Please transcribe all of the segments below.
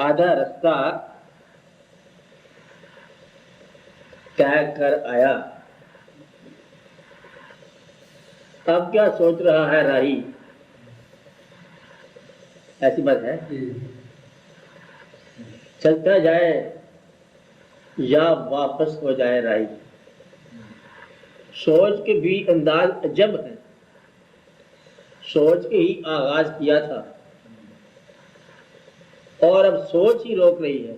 آدھا رستہ طے کر آیا، اب کیا سوچ رہا ہے راہی؟ ایسی بات ہے، چلتا جائے یا واپس ہو جائے راہی؟ سوچ کے بھی انداز عجب ہے، سوچ کے ہی آغاز کیا تھا اور اب سوچ ہی روک رہی ہے۔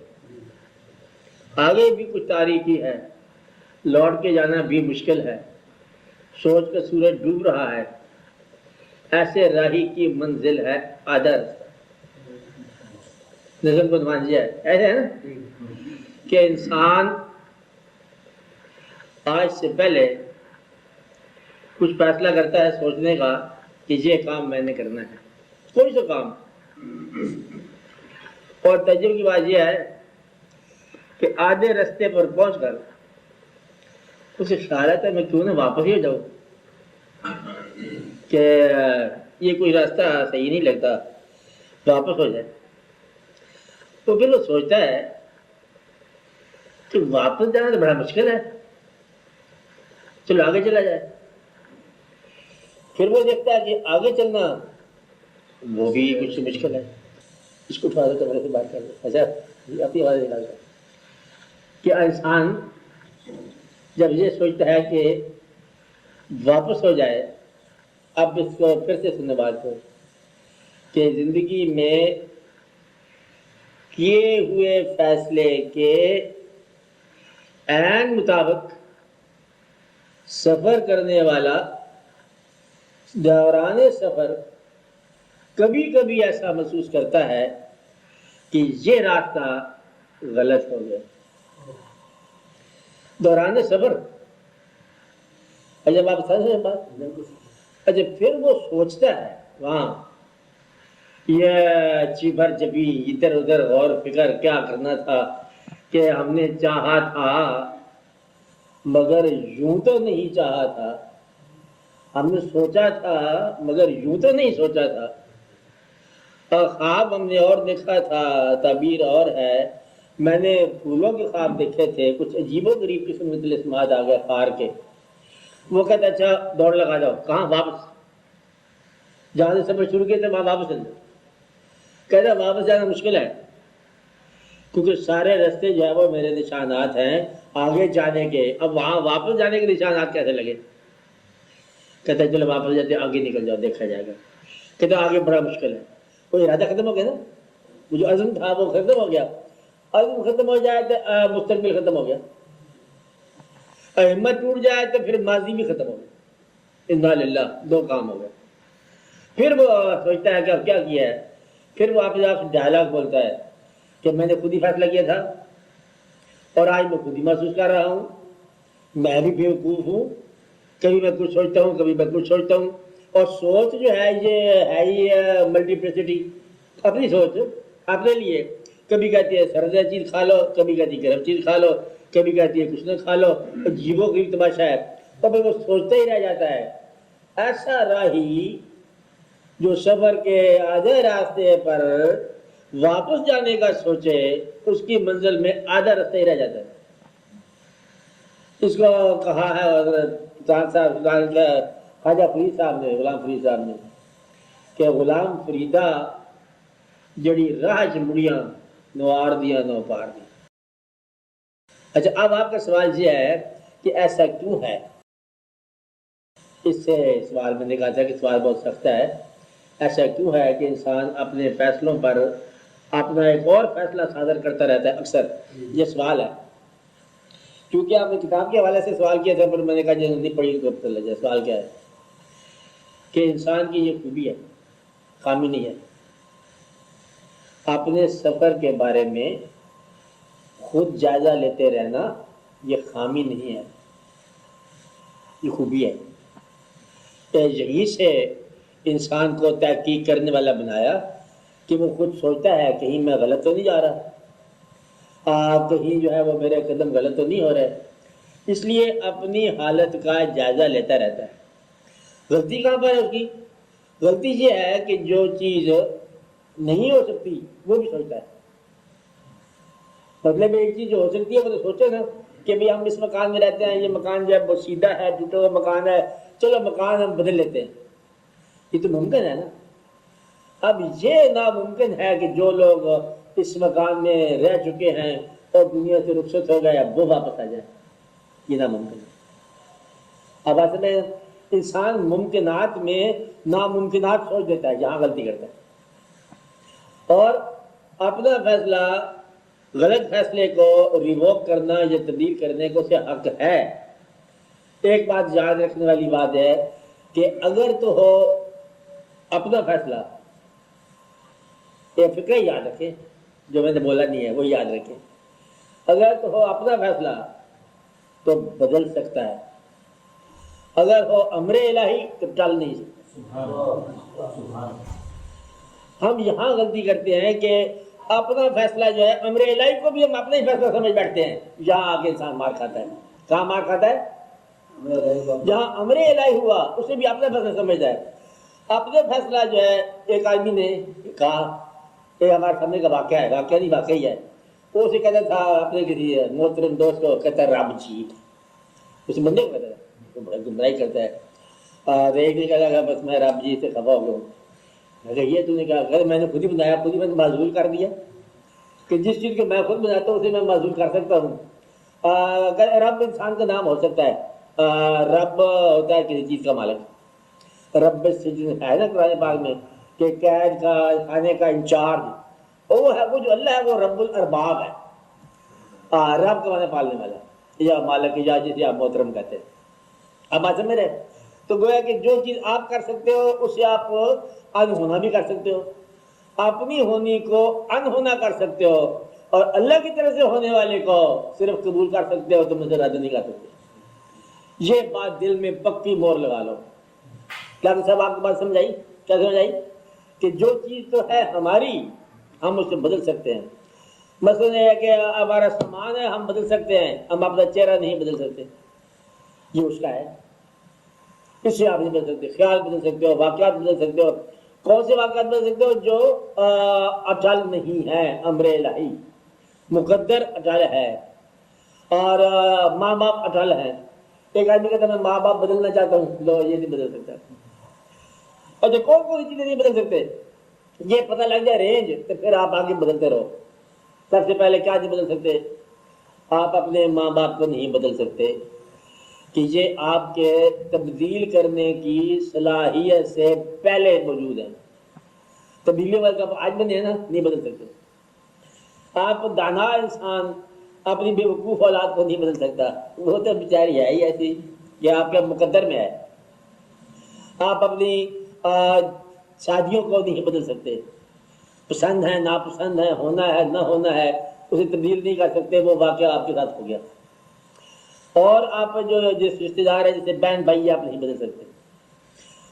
آگے بھی کچھ تاریکی ہے، لوٹ کے جانا بھی مشکل ہے، سوچ کا سورج ڈوب رہا ہے، ایسے راہی کی منزل ہے آدھا رستہ۔ نظم کو سمجھیے، ایسے ہے نا کہ انسان آج سے پہلے کچھ فیصلہ کرتا ہے سوچنے کا کہ یہ کام میں نے کرنا ہے، کوئی سا کام، اور تجربے کی بات یہ ہے کہ آدھے رستے پر پہنچ کر اسے خیال آتا ہے میں کیوں نہ واپس ہی ہو جاؤں، کہ یہ کوئی راستہ صحیح نہیں لگتا، واپس ہو جائے۔ تو پھر وہ سوچتا ہے کہ واپس جانا تو بڑا مشکل ہے، چلو آگے چلا جائے۔ پھر وہ دیکھتا ہے کہ آگے چلنا وہ بھی کچھ مشکل ہے، اس کو اٹھا دو تو میرے سے بات کر لو، اچھا اپنی آواز نکال کر کہ انسان جب یہ سوچتا ہے کہ واپس ہو جائے، اب اس کو پھر سے سننے بات کو کہ زندگی میں کیے ہوئے فیصلے کے عین مطابق سفر کرنے والا دوران سفر کبھی کبھی ایسا محسوس کرتا ہے کہ یہ راستہ غلط ہو گیا۔ دوران سفر، جب آپ سمجھ رہے ہیں بات، اچھا پھر وہ سوچتا ہے وہاں یہ جی بھر جبھی ادھر ادھر غور فکر کیا کرنا تھا کہ ہم نے چاہا تھا مگر یوں تو نہیں چاہا تھا، ہم نے سوچا تھا مگر یوں تو نہیں سوچا تھا، اور خواب ہم نے اور دیکھا تھا تعبیر اور ہے، میں نے پھولوں کے خواب دیکھے تھے، کچھ عجیب و غریب قسم کے طلسمات آ گئے خار کے۔ وہ کہتا اچھا دوڑ لگا جاؤ، کہاں؟ واپس، جہاں سے سفر شروع کیے تھے وہاں واپس چل جاؤ۔ کہتا واپس جانا مشکل ہے کیونکہ سارے رستے جو ہے وہ میرے نشانات ہیں آگے جانے کے، اب وہاں واپس جانے کے نشانات کیسے لگے؟ کہتا ہے چلو واپس جاتے آگے نکل جاؤ، دیکھا جائے گا۔ کہتا آگے بڑا مشکل ہے، کوئی ارادہ ختم ہو گیا نا، وہ جو عزم تھا وہ ختم ہو گیا، عزم ختم ہو جائے تو مستقبل ختم ہو گیا، ہمت ٹوٹ جائے تو پھر ماضی بھی ختم ہو گیا، انا للہ، دو کام ہو گئے۔ پھر وہ سوچتا ہے کہ اب کیا کیا ہے، پھر وہ آپ سے ڈائلاگ بولتا ہے کہ میں نے خود ہی فیصلہ کیا تھا اور آج میں خود ہی محسوس کر رہا ہوں، میں بھی بیوقوف ہوں، کبھی میں کچھ سوچتا ہوں کبھی میں کچھ سوچتا ہوں، اور سوچ جو ہے یہ ہے ہی ملٹیپلسٹی، اپنی سوچ اپنے لیے، کبھی کہتی ہے سرد چیز کھا لو، کبھی کہتی ہے گرم چیز کھا لو، کبھی کہتی ہے کچھ نہ کھا لو، عجیب و غریب تماشا ہے، تو پھر وہ سوچتا ہی رہ جاتا ہے۔ ایسا راہی جو سفر کے آدھے راستے پر واپس جانے کا سوچے، اس کی منزل میں آدھا راستہ ہی رہ جاتا ہے۔ اس کو کہا ہے خواجہ فرید صاحب نے، غلام فرید صاحب نے، کہ غلام فریدہ جڑی راہ چ مڑیاں نوار دیا نو پار دیا۔ اچھا اب آپ کا سوال یہ ہے کہ ایسا کیوں ہے؟ اس سے سوال میں نے کہا تھا کہ سوال بہت سخت ہے، ایسا کیوں ہے کہ انسان اپنے فیصلوں پر اپنا ایک اور فیصلہ صادر کرتا رہتا ہے؟ اکثر یہ سوال ہے، کیونکہ آپ نے کتاب کے حوالے سے سوال کیا تھا پر میں نے کہا جب نہیں پڑھی تو پتہ لگ جائے سوال کیا ہے، کہ انسان کی یہ خوبی ہے، خامی نہیں ہے، اپنے سفر کے بارے میں خود جائزہ لیتے رہنا یہ خامی نہیں ہے، یہ خوبی ہے۔ یہی سے انسان کو تحقیق کرنے والا بنایا کہ وہ خود سوچتا ہے کہیں میں غلط تو نہیں جا رہا، کہیں جو ہے وہ میرے قدم غلط تو نہیں ہو رہے، اس لیے اپنی حالت کا جائزہ لیتا رہتا ہے۔ غلطی کہاں پر ہے اس کی؟ غلطی یہ ہے کہ جو چیز نہیں ہو سکتی وہ بھی سوچتا ہے، مطلب ایک چیز جو ہو سکتی ہے وہ تو سوچے نا کہ بھئی ہم اس مکان میں رہتے ہیں، یہ مکان جو ہے وہ سیدھا ہے، ٹوٹا ہوا مکان ہے، چلو مکان ہم بدل لیتے ہیں، یہ تو ممکن ہے نا۔ اب یہ ناممکن ہے کہ جو لوگ اس مکان میں رہ چکے ہیں اور دنیا سے رخصت ہو گئے اب وہ واپس آ جائیں، یہ ناممکن ہے۔ اب اصل میں انسان ممکنات میں ناممکنات سوچ دیتا ہے، جہاں غلطی کرتا ہے، اور اپنا فیصلہ غلط فیصلے کو ریووک کرنا یا تبدیل کرنے کو اسے حق ہے۔ ایک بات یاد رکھنے والی بات ہے کہ اگر تو ہو اپنا فیصلہ، یہ فکر یاد رکھیں، جو میں نے بولا نہیں ہے وہ یاد رکھیں، اگر تو ہو اپنا فیصلہ تو بدل سکتا ہے، اگر ہو امر الہی تو ٹل نہیں سکتا۔ ہم یہاں غلطی کرتے ہیں کہ اپنا فیصلہ جو ہے، امر الہی کو بھی ہم اپنا ہی فیصلہ سمجھ بیٹھتے ہیں، یہاں آگے انسان مار کھاتا ہے۔ کہاں مار کھاتا ہے؟ جہاں امر الہی ہوا اسے بھی اپنا فیصلہ سمجھتا ہے۔ اپنے فیصلہ جو ہے، ایک آدمی نے کہا، یہ ہمارے سامنے کا واقعہ ہے، واقعہ نہیں واقعی ہے، وہ اسے کہتا تھا اپنے کسی محترم دوست کو، کہتا ہے رب جی، اس بندے کو کہتا ہے، وہ بڑا گمراہی کرتا ہے، اور ایک نے کہا بس میں رب جی سے خفا ہو گیا ہوں۔ میں کہا یہ تو نے کہا، اگر میں نے خود ہی بنایا، خود ہی میں نے معذور کر دیا کہ جس چیز کو میں خود بناتا ہوں اسے میں معذور کر سکتا ہوں۔ اگر رب انسان کا نام ہو سکتا ہے، رب ہوتا ہے کسی چیز کا مالک، رب سجن ہے نا قرآن پاک میں کہ قید کا خانے کا انچارج وہ ہے، وہ جو اللہ ہے وہ رب الارباب ہے، رب کا معنی پالنے والا یا مالک یا جسے آپ محترم کہتے ہیں۔ اب بات سمجھ رہے؟ تو گویا کہ جو چیز آپ کر سکتے ہو اسے آپ انہونا بھی کر سکتے ہو، اپنی ہونی کو انہونا کر سکتے ہو، اور اللہ کی طرف سے ہونے والے کو صرف قبول کر سکتے ہو، تم اسے رد نہیں کر سکتے۔ یہ بات دل میں پکی مور لگا لو۔ کیا صاحب آپ کو بات سمجھ آئی؟ کیا سمجھ آئی کہ جو چیز تو ہے ہماری ہم اسے بدل سکتے ہیں؟ مثلا یہ ہے کہ ہمارا سامان ہے ہم بدل سکتے ہیں، ہم اپنا چہرہ نہیں بدل سکتے، یہ اس کا ہے، اس سے آپ نہیں بدل سکتے۔ خیال بدل سکتے ہو، واقعات بدل سکتے ہو۔ کون سے واقعات بدل سکتے ہو؟ جو اٹل نہیں ہے، امر الہی مقدر اٹل ہے، اور ماں باپ اٹل ہے۔ ایک آدمی کہتا ہے میں ماں باپ بدلنا چاہتا ہوں، لو یہ نہیں بدل سکتا۔ اور جو کون سی چیزیں نہیں بدل سکتے، یہ پتہ لگ جائے رینج، تو پھر آپ آگے بدلتے رہو۔ سب سے پہلے کیا نہیں بدل سکتے؟ آپ اپنے ماں باپ کو نہیں بدل سکتے کہ یہ آپ کے تبدیل کرنے کی صلاحیت سے پہلے موجود ہے۔ تبدیلی والے کا آج بنے ہیں نا، نہیں بدل سکتے۔ آپ دانا انسان اپنی بے وقوف اولاد کو نہیں بدل سکتا، وہ تو بیچاری ہے ہی ایسی کہ آپ کے مقدر میں ہے۔ آپ اپنی شادیوں کو نہیں بدل سکتے، پسند ہے ناپسند ہے، ہونا ہے نہ ہونا ہے، اسے تبدیل نہیں کر سکتے، وہ واقعہ آپ کے ساتھ ہو گیا۔ اور آپ جو جس رشتہ دار ہے، جیسے بہن بھائی، آپ نہیں بدل سکتے۔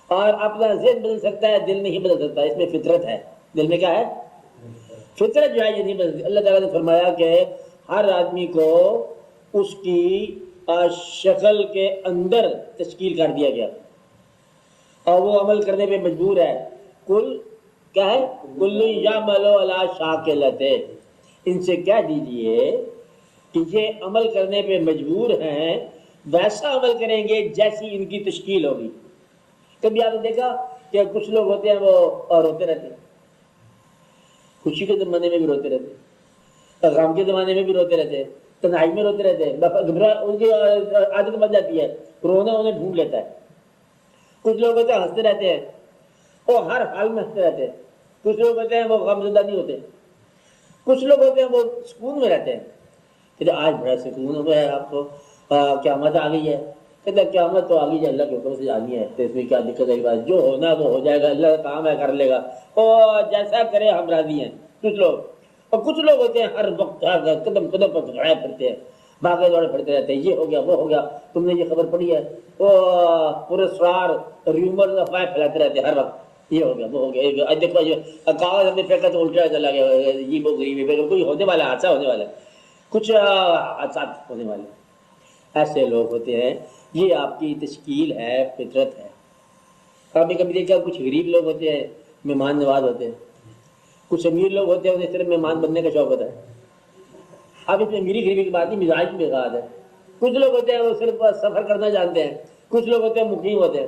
اور اپنا ذہن بدل سکتا ہے، دل نہیں بدل سکتا، اس میں فطرت ہے۔ دل میں کیا ہے؟ فطرت جو ہے یہ نہیں بدل سکتی۔ اللہ تعالیٰ نے فرمایا کہ ہر آدمی کو اس کی شکل کے اندر تشکیل کر دیا گیا اور وہ عمل کرنے پہ مجبور ہے۔ کل کیا ہے؟ کل یعمل علی شاکلتہ، ان سے کہہ دیجئے کہ یہ عمل کرنے پہ مجبور ہیں، ویسا عمل کریں گے جیسی ان کی تشکیل ہوگی۔ کبھی آپ نے دیکھا کہ کچھ لوگ ہوتے ہیں وہ روتے رہتے ہیں، خوشی کے زمانے میں بھی روتے رہتے ہیں، غم کے زمانے میں بھی روتے رہتے ہیں، تنہائی میں روتے رہتے ہیں، ان کی عادت بن جاتی ہے، رونا انہیں ڈھونڈ لیتا ہے۔ کچھ لوگ ہوتے ہیں ہنستے رہتے ہیں، وہ ہر حال میں ہنستے رہتے ہیں۔ کچھ لوگ ہوتے ہیں وہ غم زدہ نہیں ہوتے۔ کچھ لوگ ہوتے ہیں وہ سکون میں رہتے ہیں کہ آج بڑا سکون ہو گیا ہے آپ کو، قیامت آ گئی ہے۔ کہتے ہیں قیامت تو آ گئی ہے، اللہ کے حکم سے جانی ہے، تو اس میں کیا دقت ہے؟ بات جو ہونا ہے وہ ہو جائے گا، اللہ کا کام ہے کر لے گا، اور جیسا کرے ہم راضی ہیں کچھ لوگ۔ اور کچھ لوگ ہوتے ہیں ہر وقت قدم قدم پر گھڑائے پھرتے ہیں، بھاگے دوڑے پھرتے رہتے ہیں، یہ ہو گیا وہ ہو گیا، تم نے یہ خبر پڑھی ہے، وہ پرسرار ریومر افواہیں پھیلاتے رہتے ہیں ہر وقت، یہ ہو گیا وہ ہو گیا، آج دیکھو کاغذ ہم نے پھینکا تو الٹا چلا گیا، یہ وہ غریب کوئی ہونے والا حادثہ ہونے والا ہے، کچھ حادثات ہونے والے۔ ایسے لوگ ہوتے ہیں، یہ آپ کی تشکیل ہے، فطرت ہے۔ آپ نے کبھی دیکھا کچھ غریب لوگ ہوتے ہیں مہمان نواز ہوتے ہیں، کچھ امیر لوگ ہوتے ہیں انہیں صرف مہمان بننے کا شوق ہوتا ہے، اب اس میں میری غریبی کی بات نہیں، مزاج کی بات ہے. کچھ لوگ ہوتے ہیں وہ صرف سفر کرنا جانتے ہیں، کچھ لوگ ہوتے ہیں مقیم ہوتے ہیں.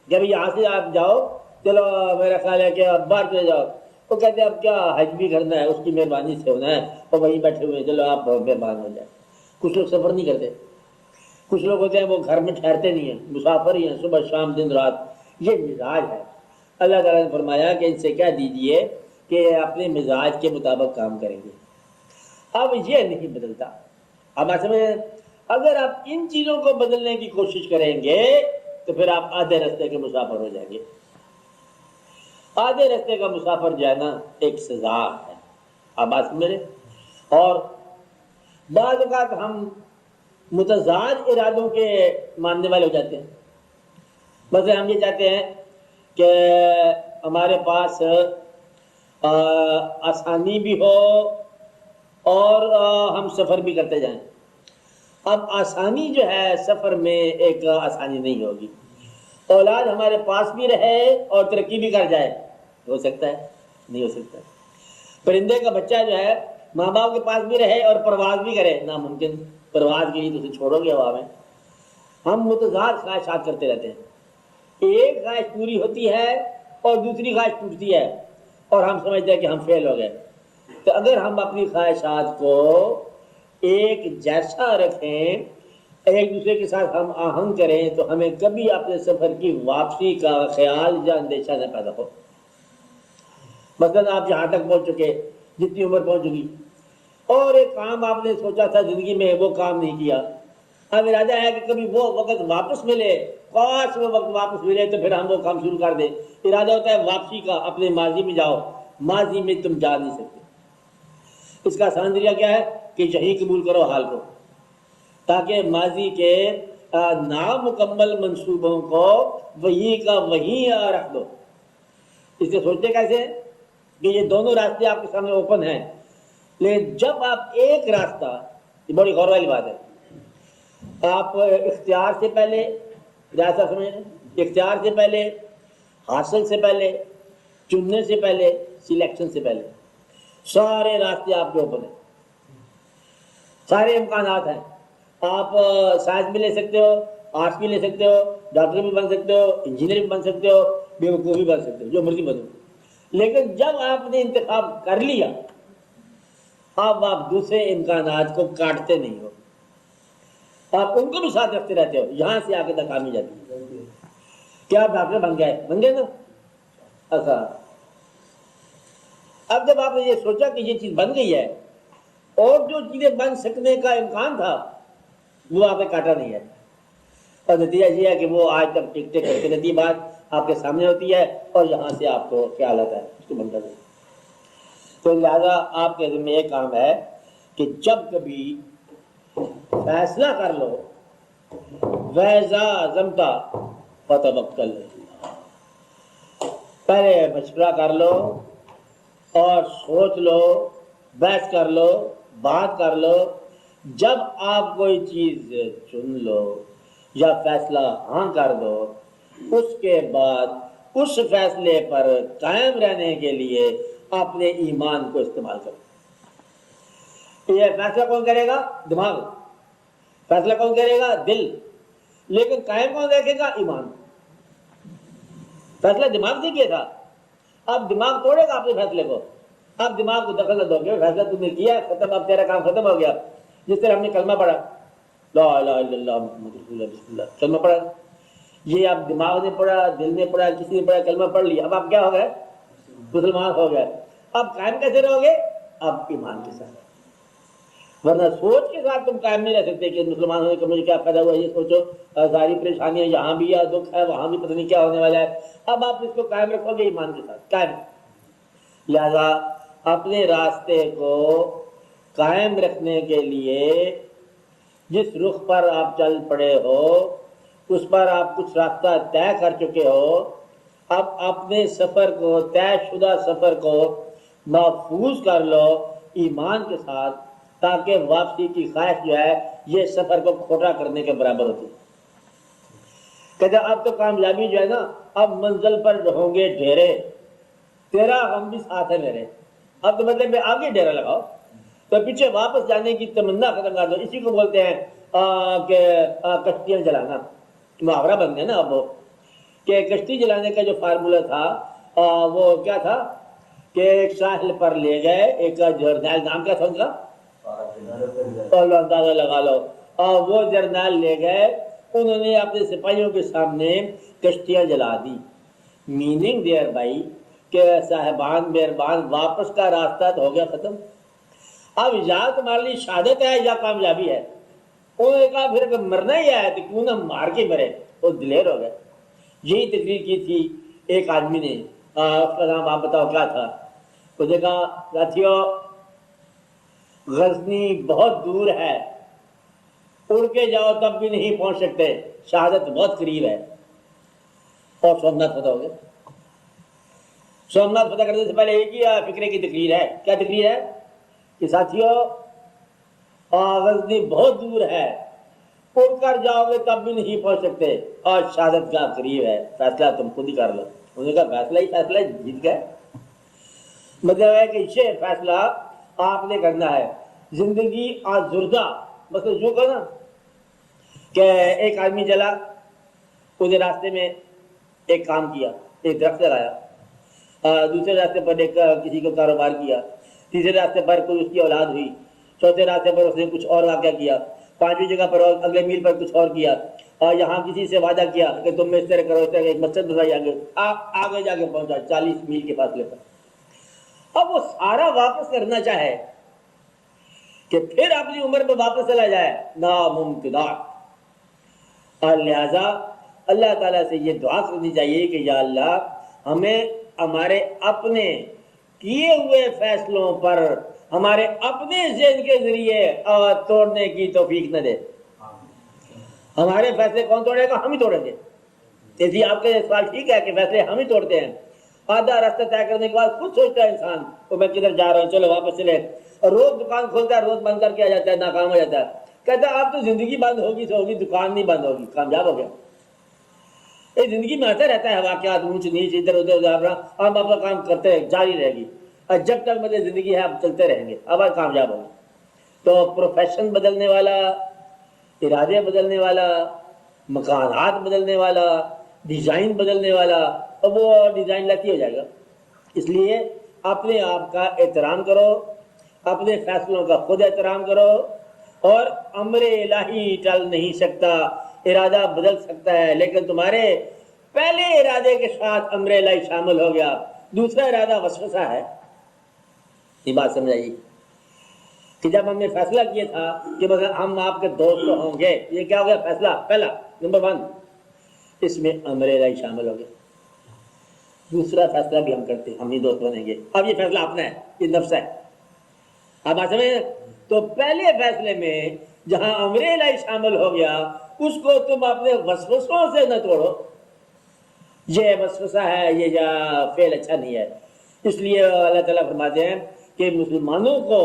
جب یہاں سے آپ جاؤ، چلو میرا خیال ہے کہ اب باہر چلے جاؤ، وہ کہتے ہیں اب کیا حج بھی کرنا ہے، اس کی مہربانی سے ہونا ہے، اور وہیں بیٹھے ہوئے ہیں، چلو آپ مہربان ہو جائیں. کچھ لوگ سفر نہیں کرتے، کچھ لوگ ہوتے ہیں وہ گھر میں ٹھہرتے نہیں ہیں، مسافر ہی ہیں، صبح شام دن رات. یہ مزاج ہے. اللہ تعالیٰ نے فرمایا کہ ان سے کہہ دیجئے کہ اپنے مزاج کے مطابق کام کریں گے. اب یہ نہیں بدلتا. اب ایسے میں اگر آپ ان چیزوں کو بدلنے کی کوشش کریں گے تو پھر آپ آدھے رستے کے مسافر ہو جائیں گے. آدھے رستے کا مسافر جو ہے نا ایک سزا ہے. آپ بات سمجھ. اور بعض اوقات ہم متضاد ارادوں کے ماننے والے ہو جاتے ہیں. مثلا ہم یہ چاہتے ہیں کہ ہمارے پاس آسانی بھی ہو اور ہم سفر بھی کرتے جائیں. اب آسانی جو ہے سفر میں ایک آسانی نہیں ہوگی. اولاد ہمارے پاس بھی رہے اور ترقی بھی کر جائے، ہو سکتا ہے؟ نہیں ہو سکتا. پرندے کا بچہ جو ہے ماں باپ کے پاس بھی رہے اور پرواز بھی کرے، ناممکن. پرواز کے لیے تو اسے چھوڑو گے ہوا میں. ہم متضاد خواہشات کرتے رہتے ہیں. ایک خواہش پوری ہوتی ہے اور دوسری خواہش ٹوٹتی ہے اور ہم سمجھتے ہیں کہ ہم فیل ہو گئے. تو اگر ہم اپنی خواہشات کو ایک جیسا رکھیں، ایک دوسرے کے ساتھ ہم آہنگ کریں، تو ہمیں کبھی اپنے سفر کی واپسی کا خیال یا اندیشہ نہ پیدا ہو. مثلا آپ جہاں تک پہنچ چکے، جتنی عمر پہنچ چکی، اور ایک کام آپ نے سوچا تھا زندگی میں، وہ کام نہیں کیا. اب ارادہ ہے کہ کبھی وہ وقت واپس ملے، کاش وہ وقت واپس ملے تو پھر ہم وہ کام شروع کر دیں. ارادہ ہوتا ہے واپسی کا، اپنے ماضی میں جاؤ. ماضی میں تم جا نہیں سکتے. اس کا آسان ذریعہ کیا ہے کہ یہی قبول کرو حال کو، تاکہ ماضی کے نامکمل منصوبوں کو وہی کا وہی رکھ دو. اس سے سوچتے کیسے کہ یہ دونوں راستے آپ کے سامنے اوپن ہیں، لیکن جب آپ ایک راستہ، یہ بڑی غور والی بات ہے، آپ اختیار سے پہلے، راستہ سمجھیں، اختیار سے پہلے، حاصل سے پہلے، چننے سے پہلے، سلیکشن سے پہلے، سارے راستے آپ کے اوپن ہیں، سارے امکانات ہیں. آپ سائنس بھی لے سکتے ہو، آرٹس بھی لے سکتے ہو، ڈاکٹر بھی بن سکتے ہو، انجینئر بھی بن سکتے ہو، بیوقوف بھی بن سکتے ہو، جو مرضی بنو. لیکن جب آپ نے انتخاب کر لیا، اب آپ دوسرے امکانات کو کاٹتے نہیں ہو، آپ ان کو بھی ساتھ رکھتے رہتے ہو. یہاں سے آگے تک کامی جاتی ہے. کیا آپ ڈاکٹر بن گئے نا؟ ایسا اب جب آپ نے یہ سوچا کہ یہ چیز بن گئی ہے اور جو چیزیں بن سکنے کا امکان تھا وہ آپ نے کاٹا نہیں ہے، اور نتیجہ یہ ہے کہ وہ آج تک ٹک ٹک کرتے رہتی بات آپ کے سامنے ہوتی ہے اور یہاں سے آپ کو خیال آتا ہے اس کو بنتا نہیں. تو لہٰذا آپ کے ذمہ ایک کام ہے کہ جب کبھی فیصلہ کر لو، ویزا زمتا فتوکل، پہلے مشورہ کر لو اور سوچ لو، بحث کر لو، بات کر لو. جب آپ کوئی چیز چن لو یا فیصلہ ہاں کر دو، اس کے بعد اس فیصلے پر قائم رہنے کے لیے اپنے ایمان کو استعمال کرو. یہ فیصلہ کون کرے گا؟ دماغ. فیصلہ کون کرے گا؟ دل. لیکن قائم کون رکھے گا؟ ایمان. فیصلہ دماغ سے کیا تھا، اب دماغ توڑے گا اپنے فیصلے کو. اب دماغ کو دخل نہ دو گے، فیصلہ تم نے کیا، ختم، اب تیرا کام ختم ہو گیا. جس طرح ہم نے کلمہ پڑھا، لا الہ الا اللہ محمد رسول اللہ، بسم اللہ، کلمہ پڑھا، یہ اب دماغ نے پڑھا، دل نے پڑھا، کسی نے پڑھا، کلمہ پڑھ لیا، اب آپ کیا ہو گئے؟ مسلمان ہو گئے. اب قائم کیسے رہو گے؟ اب ایمان کے ساتھ. ورنہ سوچ کے ساتھ تم قائم نہیں رہ سکتے کہ مسلمان ہونے کا مجھے کیا فائدہ ہوا. یہ سوچو ساری پریشانیاں یہاں بھی ہے، دکھ ہے وہاں بھی، پتہ نہیں کیا ہونے والا ہے. اب آپ اس کو قائم رکھو گے ایمان کے ساتھ، قائم. لہذا اپنے راستے کو قائم رکھنے کے لیے جس رخ پر آپ چل پڑے ہو، اس پر آپ کچھ راستہ طے کر چکے ہو. اب اپنے سفر کو، طے شدہ سفر کو محفوظ کر لو ایمان کے ساتھ، تاکہ واپسی کی خواہش جو ہے یہ سفر کو کھوٹا کرنے کے برابر ہوتی ہے. کہتے اب تو کامیابی جو ہے نا، اب منزل پر ہوں گے ڈھیرے، تیرا ہم بھی ساتھ ہے میرے. اب تو مطلب میں آگے ڈیرا لگاؤ. تو پیچھے واپس جانے کی تمنا ختم کر دو. اسی کو بولتے ہیں کہ کشتیاں جلانا. محاورہ بن گیا نا اب وہ کہ کشتی جلانے کا جو فارمولا تھا وہ کیا تھا کہ ایک ساحل پر لے گئے, ایک جرنیل نام کیا تھا ان کا, اندازہ لگا لو, وہ جرنیل لے گئے, انہوں نے اپنے سپاہیوں کے سامنے کشتیاں جلا دی. میننگ دیئر بائی کہ صاحبان مہربان واپس کا راستہ تو ہو گیا ختم. اب یا تمہارے لیے شہادت ہے یا کامیابی ہے. انہوں نے کہا پھر اگر مرنا ہی ہے تو کیوں نہ مار کے مرے. وہ دلیر ہو گئے. یہی تقریر کی تھی ایک آدمی نے, اس کا نام آپ بتاؤ کیا تھا. اس نے کہا ساتھیو غزنی بہت دور ہے, اڑ کے جاؤ تب بھی نہیں پہنچ سکتے, شہادت بہت قریب ہے. اور سومناتھ فتح ہو گئے. سومناتھ فتح کرنے سے پہلے ایک ہی فکرے کی تقریر ہے. کیا تقریر ہے کہ ساتھیو غزنی بہت دور ہے, اڑ کر جاؤ گے تب بھی نہیں پہنچ سکتے, اور شہادت کا قریب ہے, فیصلہ تم خود ہی کر لو. انہوں نے کہا فیصلہ ہی فیصلہ, جیت گئے. مطلب ہے کہ یہ فیصلہ آپ نے کرنا ہے. زندگی آزردہ مطلب جو کہنا کہ ایک آدمی چلا, اس راستے میں ایک کام کیا, ایک درخت لگایا, دوسرے راستے پر ایک کسی کو کاروبار کیا, تیسرے راستے پر کوئی اس کی اولاد ہوئی, چوتھے راستے پر اس نے کچھ اور واقعہ کیا, پانچویں جگہ پر اور اگلے میل پر کچھ اور کیا, اور یہاں کسی سے وعدہ کیا کہ تم میں اس طرح کرو, اس طرح ایک مسجد بنائی, آگے جا کے پہنچا 40 میل کے فاصلے پر. اب وہ سارا واپس کرنا چاہے کہ پھر اپنی عمر میں واپس چلا جائے, ناممکن. اور لہذا اللہ تعالیٰ سے یہ دعا کرنی چاہیے کہ یا اللہ ہمیں ہمارے اپنے کیے ہوئے فیصلوں پر ہمارے اپنے ذہن کے ذریعے توڑنے کی توفیق نہ دے. ہمارے فیصلے کون توڑے گا؟ ہم ہی توڑیں گے. جیسے آپ کا یہ سوال ٹھیک ہے کہ فیصلے ہم ہی توڑتے ہیں. آدھا راستہ طے کرنے کے بعد خود سوچتا ہے انسان تو میں کدھر جا رہا ہوں, چلو واپس چلے. اور روز دکان کھولتا ہے, روز بند کر کے آ جاتا ہے, ناکام ہو جاتا ہے. کہتا ہے اب تو زندگی بند ہوگی تو ہوگی, دکان نہیں بند ہوگی. کامیاب ہو گیا. یہ زندگی میں آتا رہتا ہے واقعات, اونچ نیچ, ادھر ادھر جا رہا, ہم اپنا کام کرتے ہیں, جاری رہے گی. اور جب تک مجھے زندگی ہے اب چلتے رہیں گے, اب کامیاب ہوگا. تو پروفیشن بدلنے والا, ارادے بدلنے والا, مکانات بدلنے والا, ڈیزائن بدلنے والا, اب وہ ڈیزائن لکی ہو جائے گا. اس لیے اپنے آپ کا احترام کرو, اپنے فیصلوں کا خود احترام کرو. اور امر الہی ٹل نہیں سکتا, ارادہ بدل سکتا ہے, لیکن تمہارے پہلے ارادے کے ساتھ امر الہی شامل ہو گیا, دوسرا ارادہ وسوسہ ہے. یہ بات سمجھائیے کہ جب ہم نے فیصلہ کیا تھا کہ مثلا ہم آپ کے دوست ہوں گے, یہ کیا ہو گیا فیصلہ پہلا نمبر 1, اس میں امر الہی شامل ہو گیا. دوسرا فیصلہ بھی ہم کرتے ہیں, ہم ہی دوست بنیں گے. اب یہ فیصلہ اپنا ہے, یہ نفس ہے. اب بات سمجھیں. تو پہلے فیصلے میں جہاں امر الہی شامل ہو گیا, اس کو تم اپنے وسوسوں سے نہ توڑو. یہ وسوسہ ہے, یہ فعل اچھا نہیں ہے. اس لیے اللہ تعالیٰ فرماتے ہیں کہ مسلمانوں کو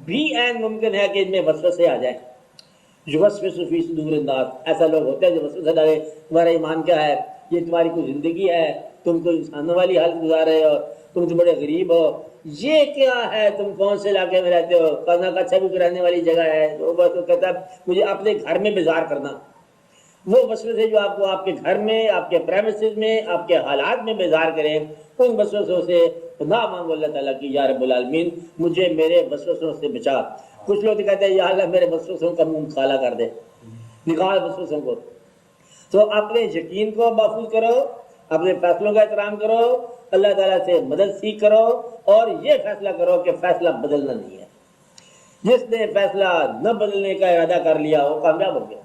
بھی عین ممکن ہے کہ ان میں وسوسے آ جائیں. یوسوس فی صدور الناس, ایسا لوگ ہوتے ہیں جو وسوسہ ڈالے, تمہارا ایمان کیا ہے, یہ تمہاری کوئی زندگی ہے, تم کو انسانوں والی حالت گزار رہے ہو, تم تو بڑے غریب ہو, یہ کیا ہے, تم کون سے علاقے میں رہتے ہو, کرنا کا اچھا بھی رہنے والی جگہ ہے. تو بس وہ کہتا ہے مجھے اپنے گھر میں بیزار کرنا. وہ وسوسے جو آپ کو آپ کے گھر میں, آپ کے پریمیسز میں, آپ کے حالات میں بیزار کریں, ان وسوسوں سے نہ مانگو اللہ تعالیٰ کی یا رب العالمین مجھے میرے وسوسوں سے بچا. کچھ لوگ کہتے ہیں یا اللہ میرے وسوسوں کا منہ کالا کر دے, نکال وسوسوں کو. تو اپنے یقین کو محفوظ کرو, اپنے فیصلوں کا احترام کرو, اللہ تعالیٰ سے مدد سیکھ کرو, اور یہ فیصلہ کرو کہ فیصلہ بدلنا نہیں ہے. جس نے فیصلہ نہ بدلنے کا ارادہ کر لیا وہ کامیاب ہو گیا.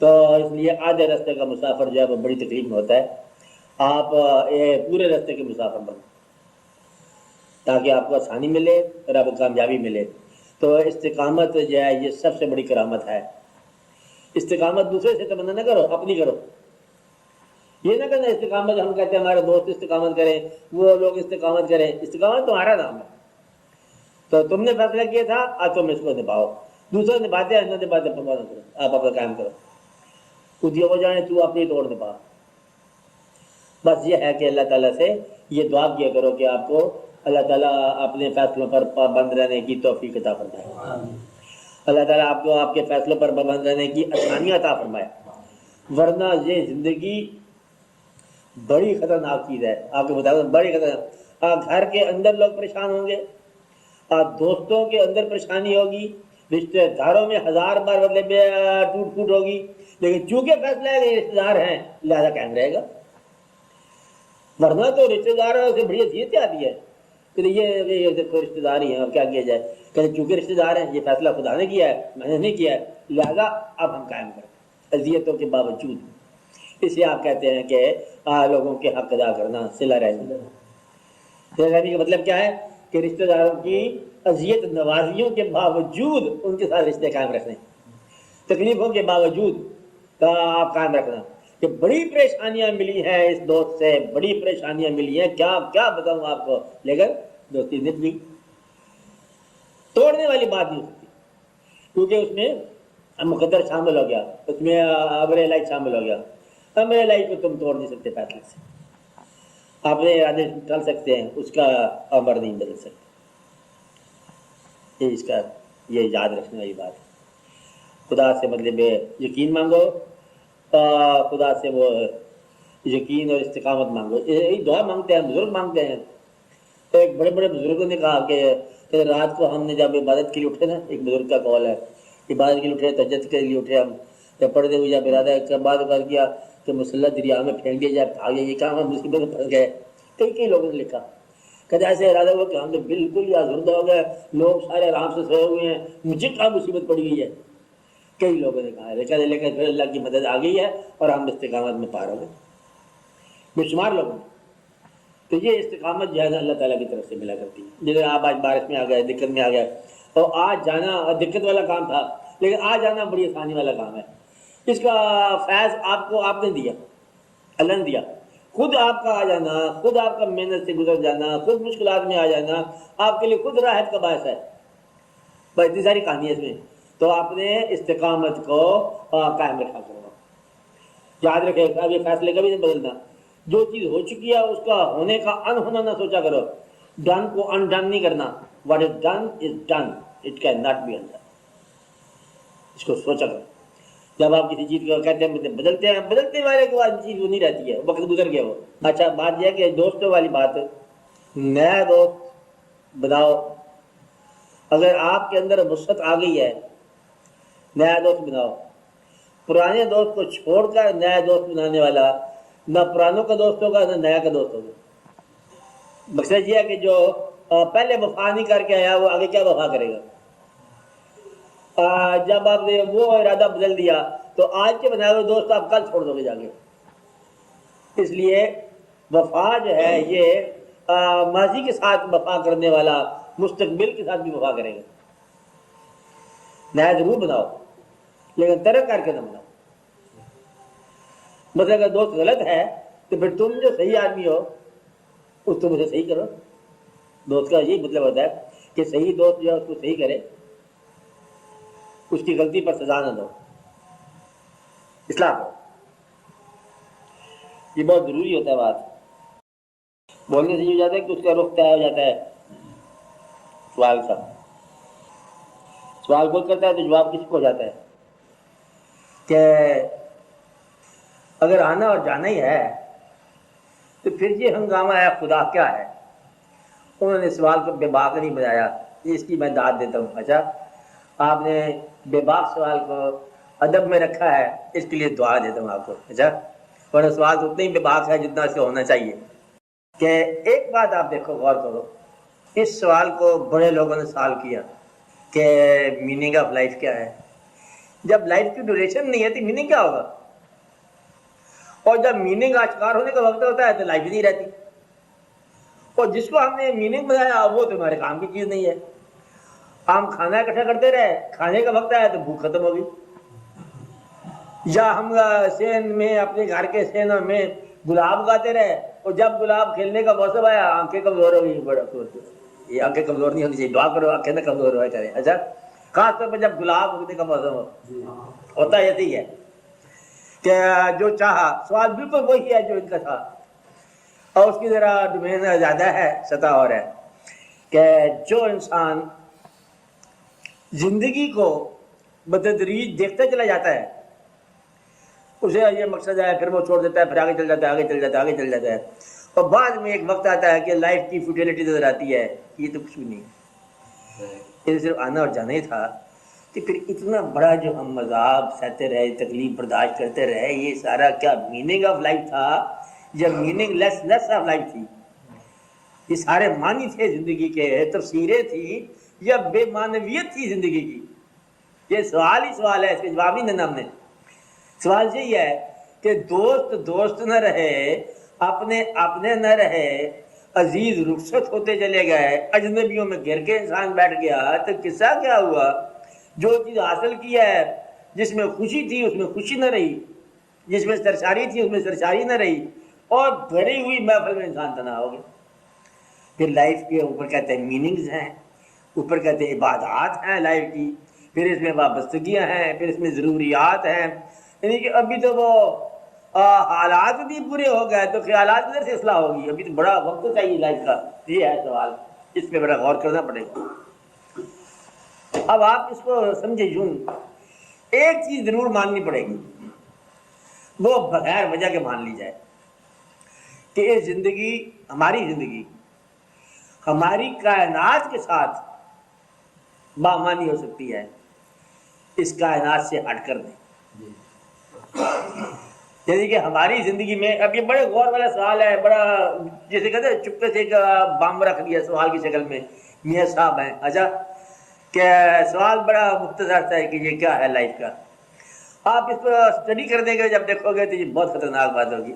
تو اس لیے آدھے راستے کا مسافر جو ہے وہ بڑی تکلیف میں ہوتا ہے. آپ پورے راستے کے مسافر بنو تاکہ آپ کو آسانی ملے اور آپ کو کامیابی ملے. تو استقامت جو ہے یہ سب سے بڑی کرامت ہے. استقامت دوسرے سے تمنا نہ کرو, اپنی کرو. یہ نہ کرنا استقامت ہم کہتے ہیں ہمارے دوست استقامت کریں, وہ لوگ استقامت کریں. استقامت تمہارا نام ہے. تو تم نے فیصلہ کیا تھا, آج تم اس کو نبھاؤ. دوسرے نبھاتے ہیں, نہ نبھاتے پرواہ نہ کرو, آپ اپنا کام کرو. خود یہ ہو جائیں تو اپنی توڑ نبھا. بس یہ ہے کہ اللہ تعالیٰ سے یہ دعا کیا کرو کہ آپ کو اللہ تعالیٰ اپنے فیصلوں پر پابند رہنے کی توفیق عطا فرمائے، اللہ تعالیٰ آپ کو آپ کے فیصلوں پر پابند رہنے کی آسانیاں عطا فرمائے، ورنہ یہ زندگی بڑی خطرناک چیز ہے۔ آپ کو بتا دوں بڑی خطرناک، گھر کے اندر لوگ پریشان ہوں گے، دوستوں کے اندر پریشانی ہوگی، رشتے داروں میں ہزار بار مطلب ٹوٹ پھوٹ ہوگی، لیکن چونکہ فیصلہ ہے کہ رشتے دار ہیں لہذا قائم رہے گا، ورنہ تو رشتے داروں سے بڑی حیثیت آتی ہے کہ یہ رشتے دار ہی ہیں اور کیا کیا جائے، کہ چونکہ رشتے دار ہیں یہ فیصلہ خدا نے کیا ہے میں نے نہیں کیا ہے لہذا اب ہم قائم کریں اذیتوں کے باوجود۔ اسے آپ کہتے ہیں کہ لوگوں کے حق ادا کرنا، صلہ رحمی۔ صلہ رحمی کا مطلب کیا ہے کہ رشتے داروں کی اذیت نوازیوں کے باوجود ان کے ساتھ رشتے قائم رکھنے، تکلیفوں کے باوجود آپ قائم رکھنا۔ کہ بڑی پریشانیاں ملی ہیں اس دوست سے، بڑی پریشانیاں ملی ہیں، کیا بتاؤں آپ کو، لیکن دوستی نبھ گئی، توڑنے والی بات نہیں ہو سکتی، کیونکہ اس میں مقدر شامل ہو گیا، اس میں امر الہی شامل ہو گیا۔ امر الہی کو تم توڑ نہیں سکتے فیصلے سے، اپنے ارادے ڈال سکتے ہیں، اس کا امر نہیں بدل سکتے۔ اس کا یہ یاد رکھنے والی بات ہے۔ خدا سے مطلب یقین مانگو، خدا سے وہ یقین اور استقامت مانگو، یہی دعا مانگتے ہیں، بزرگ مانگتے ہیں۔ ایک بڑے بڑے بزرگوں نے کہا کہ رات کو ہم نے جب عبادت کے لیے اٹھے نا، ایک بزرگ کا قول ہے، عبادت کے لیے اٹھے، تہجد کے لیے اٹھے، ہم جب پڑھتے ہوئے جب ارادہ بعد کر کیا کہ مسلح دریا میں پھینک دیا جائے، بھاگے، یہ کام ہم مصیبت میں پھنس گئے۔ کئی لوگوں نے لکھا کہ ایسے ارادہ ہوا کہ ہم نے بالکل ہی آزردہ ہو گئے، لوگ سارے آرام سے سوئے ہوئے ہیں، مجھے کہاں مصیبت پڑ گئی ہے۔ کئی لوگوں نے کہا، لیکن پھر اللہ کی مدد آ گئی ہے اور ہم استقامت میں پار ہو گئے، بے شمار لوگوں نے۔ تو یہ استقامت جو ہے نا اللہ تعالیٰ کی طرف سے ملا کرتی ہے۔ جیسے آپ آج بارش میں آ گئے، دقت میں آ گئے، اور آج جانا دقت والا کام تھا لیکن آج جانا بڑی آسانی والا کام ہے۔ اس کا فیض آپ نے دیا، اللہ نے دیا، خود آپ کا آ جانا، خود آپ کا محنت سے گزر جانا، خود مشکلات میں آ جانا آپ کے لیے خود راحت کا باعث ہے۔ بس اتنی ساری کہانی ہے اس میں، تو آپ نے استقامت کو قائم رکھا کرو۔ یاد رکھے اب یہ فیصلے کبھی نہیں بدلنا، جو چیز ہو چکی ہے اس کا ہونے کا ان ہونا نہ سوچا کرو، ڈن کو ان ڈن نہیں کرنا، what is done is done, it can not be undone, اس کو سوچا کرو۔ جب آپ کسی چیز کو کہتے ہیں بدلتے ہیں، بدلتے والے کے بعد چیز وہ نہیں رہتی ہے، وقت گزر گیا وہ۔ اچھا بات یہ ہے کہ دوستوں والی بات، نیا دوست بناؤ، اگر آپ کے اندر وسعت آ گئی ہے نیا دوست بناؤ، پرانے دوست کو چھوڑ کر نیا دوست بنانے والا نہ پرانوں کا دوست ہوگا نہ نیا کا دوست ہوگا۔ مقصد یہ ہے کہ جو پہلے وفا نہیں کر کے آیا وہ آگے کیا وفا کرے گا۔ جب آپ نے وہ ارادہ بدل دیا تو آج کے بنائے ہوئے دوست آپ کل چھوڑ دو گے جا کے۔ اس لیے وفا جو ہے یہ ماضی کے ساتھ وفا کرنے والا مستقبل کے ساتھ بھی وفا کرے گا۔ نیا ضرور بناؤ لیکن ترک کر کے نہ بناؤ۔ مطلب اگر دوست غلط ہے تو پھر تم جو صحیح آدمی ہو اس تم اسے صحیح کرو۔ دوست کا یہی مطلب ہوتا ہے کہ صحیح دوست جو ہے اس کو صحیح کرے، اس کی غلطی پر سزا نہ دو، اصلاح کرو۔ یہ بہت ضروری ہوتا ہے بات، بولنے سے یہ ہو جاتا ہے کہ اس کا رخ طے ہو جاتا ہے۔ سوال کا سوال کوئی کرتا ہے تو جواب کس کو ہو جاتا ہے کہ اگر آنا اور جانا ہی ہے تو پھر یہ ہنگامہ ہے خدا کیا ہے۔ انہوں نے سوال کو بے باک نہیں بنایا، اس کی میں داد دیتا ہوں۔ اچھا آپ نے بے باک سوال کو ادب میں رکھا ہے، اس کے لیے دعا دیتا ہوں آپ کو۔ اچھا اور سوال تو اتنا ہی بے باک ہے جتنا اس سے ہونا چاہیے۔ کہ ایک بات آپ دیکھو، غور کرو، اس سوال کو بڑے لوگوں نے سوال کیا کہ میننگ آف لائف کیا ہے۔ جب لائف کی ڈیوریشن نہیں ہے تو میننگ کیا ہوگا؟ اور جب میننگ آشکار ہونے کا وقت ہوتا ہے تو لائف ہی نہیں رہتی، اور جس کو ہم نے میننگ بنایا وہ تمہارے کام کی چیز نہیں ہے۔ ہم کھانا اکٹھا کرتے رہے، کھانے کا وقت آیا تو بھوک ختم ہو گئی، یا ہم سین میں اپنے گھر کے سینوں میں گلاب اگاتے رہے اور جب گلاب کھیلنے کا موسم آیا آنکھیں کمزور ہو گئی۔ بڑا یہ آنکھیں کمزور نہیں ہونی چاہیے، دعا کرو آنکھیں نہ کمزور ہوا کریں۔ اچھا خاص طور پر جب گلاب اگنے کا موسم ہوتا ہے، ایسے ہی ہے کہ جو چاہا، سوال بالکل وہی ہے جو ان کا تھا، اور اس کی ذرا ڈومین زیادہ ہے، سطح اور ہے کہ جو انسان زندگی کو بتدریج دیکھتا چلا جاتا ہے، اسے یہ مقصد ہے، پھر وہ چھوڑ دیتا ہے، پھر آگے چل جاتا ہے، آگے چل جاتا ہے، آگے چل جاتا ہے، اور بعد میں ایک وقت آتا ہے کہ لائف کی فیوٹیلٹی نظر آتی ہے، یہ تو کچھ بھی نہیں ہے، یہ صرف آنا اور جانا ہی تھا۔ کہ پھر اتنا بڑا جو ہم مذاق سہتے رہے، تکلیف برداشت کرتے رہے، یہ سارا کیا میننگ آف لائف تھا یا میننگ لیس آف لائف تھی؟ یہ سارے معنی تھے زندگی کے، تفسیریں تھی یا بے معنویت تھی زندگی کی؟ یہ سوال ہی سوال ہے، اس کا جواب نہیں دینا ہم نے۔ سوال یہی ہے کہ دوست دوست نہ رہے، اپنے اپنے نہ رہے، عزیز رخصت ہوتے چلے گئے، اجنبیوں میں گھر کے انسان بیٹھ گیا، تو قصہ کیا ہوا؟ جو چیز حاصل کی ہے، جس میں خوشی تھی اس میں خوشی نہ رہی، جس میں سرشاری تھی اس میں سرشاری نہ رہی، اور بھری ہوئی محفل میں انسان تنہا ہو گیا۔ پھر لائف کے اوپر کہتے ہیں میننگز ہیں، اوپر کہتے ہیں عبادات ہیں لائف کی، پھر اس میں وابستگیاں ہیں، پھر اس میں ضروریات ہیں، یعنی کہ ابھی تو وہ حالات بھی پورے ہو گئے تو خیالات کدھر سے اصلاح ہوگی؟ ابھی تو بڑا وقت چاہیے لائف کا۔ یہ ہے سوال، اس پہ بڑا غور کرنا پڑے گا۔ اب آپ اس کو سمجھے یوں، ایک چیز ضرور ماننی پڑے گی، وہ بغیر وجہ کے مان لی جائے کہ یہ زندگی، ہماری زندگی ہماری کائنات کے ساتھ بامانی ہو سکتی ہے، اس کائنات سے ہٹ کر دیں۔ یعنی کہ ہماری زندگی میں، اب یہ بڑے غور والا سوال ہے، بڑا جیسے کہتے ہیں چپکے سے ایک بام رکھ دیا سوال کی شکل میں، میاں صاحب ہیں، اچھا کہ سوال بڑا مختصر سا ہے کہ یہ کیا ہے لائف کا۔ آپ اس کو اسٹڈی کر دیں گے، جب دیکھو گے تو یہ بہت خطرناک بات ہوگی۔